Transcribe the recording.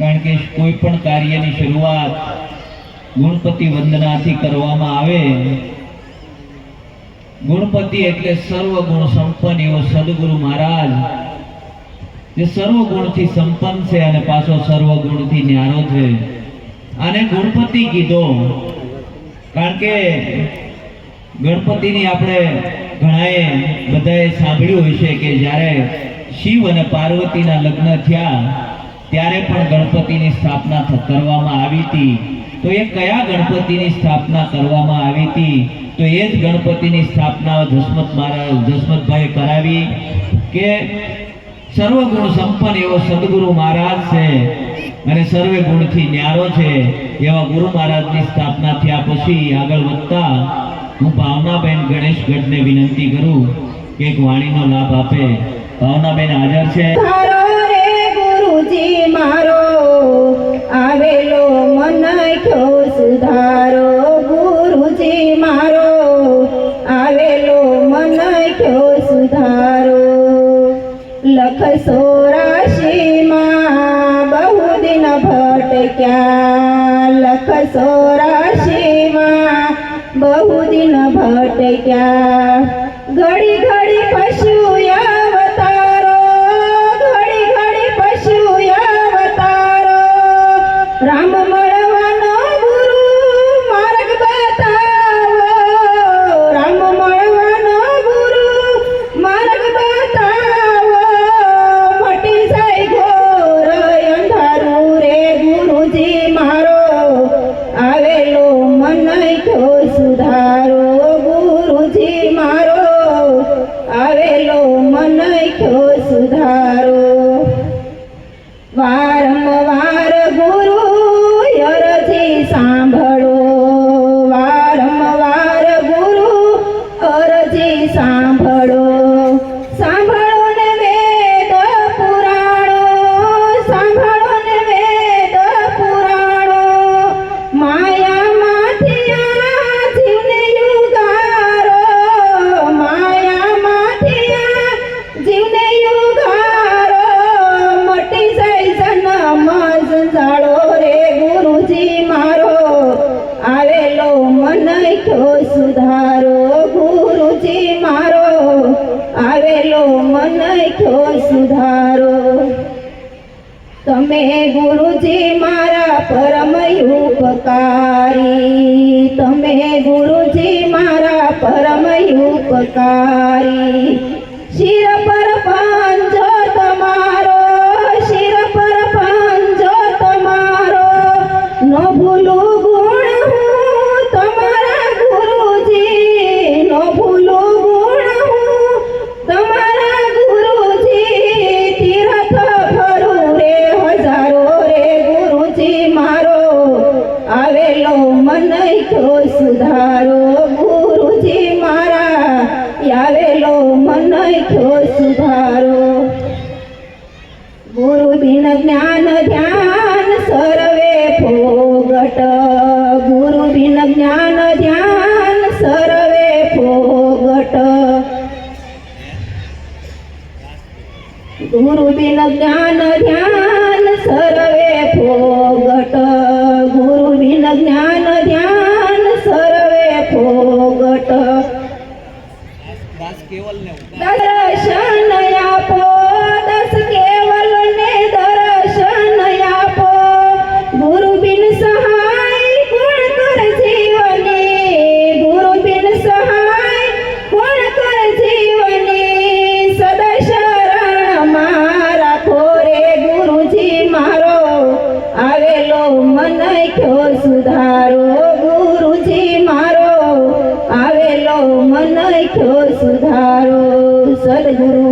कारण के कोई पण कार्यनी शुरुआत गुणपति वंदनाथी करवामां आवे। गुणपति एटले सर्वगुण संपन्न एवो सद्गुरु महाराज जे सर्वगुणथी संपन्न छे अने पाछो सर्वगुणथी न्यारो छे। आने गुणपति कीधो कारण के गणपतिनी आपणे घणाए बधाए सांभळ्युं हशे के ज्यारे शिव अने पार्वतीना लग्न थया त्यारे पण गणपतिनी स्थापना करवामां आवी हती। तो ए कया गणपतिनी स्थापना करवामां आवी हती? तो ए ज गणपतिनी स्थापना जसमत महाराज जसमतभाई करावी के सर्वगुण संपन्न एवो सद्गुरु महाराज छे अने सर्वे गुणथी न्यारो छे एवा गुरु महाराजनी स्थापना थया पछी आगळ वधता हूँ भावनाबेन गणेश गढ़ने विनंती करूँ कि एक वाणीनो लाभ आपे। भावनाबेन हाजर छे। गुरुजी मारो आवेलो मन क्यो सुधारो। गुरुजी मारो आवेलो मन क्यो सुधारो। लख 84 मां बहु दिन भटक्या। लख 84 मां बहु दिन भटक्या। घड़ी घड़ी पशु अवतारो। घड़ी घड़ी पशु अवतारो। राम मळवानो गुरु मार्ग बतावो। राम मळवानो गुरु मार्ग बतावो। मटी जाय घोर अंधारू रे। गुरुजी मारो आवेलो मन क्यो सुधारो। गुरुजी मारो आवेलो मन क्यो सुधारो। वारंवार गुरु अरजी सांभळो। वारंवार गुरु अरजी सांभळो। सांभळो ने वेद पुराणो। सांभळो ने वेद पुराणो। माया माथिया जीवने युगारो। माया माथिया जीवने युगारो। मटी जाय जन्म जंजाळो रे। गुरुजी मारो आवेलो मन क्यो सुधारो। गुरुजी मारो आवेलो मन क्यो सुधारो। तमे गुरुजी मारा परम उपकारी। तमे गुरुजी मारा परम उपकारी। शिर पर पंजो तमारो। शिर पर पंजो तमारो। नो भूलू गुण हूँ तमारा गुरुजी। नो भूलू गुण हूँ तमारा गुरुजी। तीर्थ भरू रे हजारो रे। गुरुजी मारो आवेलो मन क्यो सुधारो। गुरुजी मारा आवेलो मन क्यो सुधारो। गुरु बिन ज्ञान ध्यान सर्वे फोगट। गुरु बिन ज्ञान ध्यान सर्वे फोगट। गुरु बिन ज्ञान ध्यान सर्वे फोगट। गुरु बिन ज्ञान ध्यान सर्वे फोगट। दर्शन आपो। दस केवल ने दर्शन आपो। गुरु बिन सहाय कोण कर जीवनी। गुरु बिन सहाय कोण कर जीवनी। सदा शरण मारा खोरे। गुरुजी मारो आवेलो मन क्यो सुधारो। गुरुजी मारो आवेलो मन क्यो सुधारो। सद्गुरु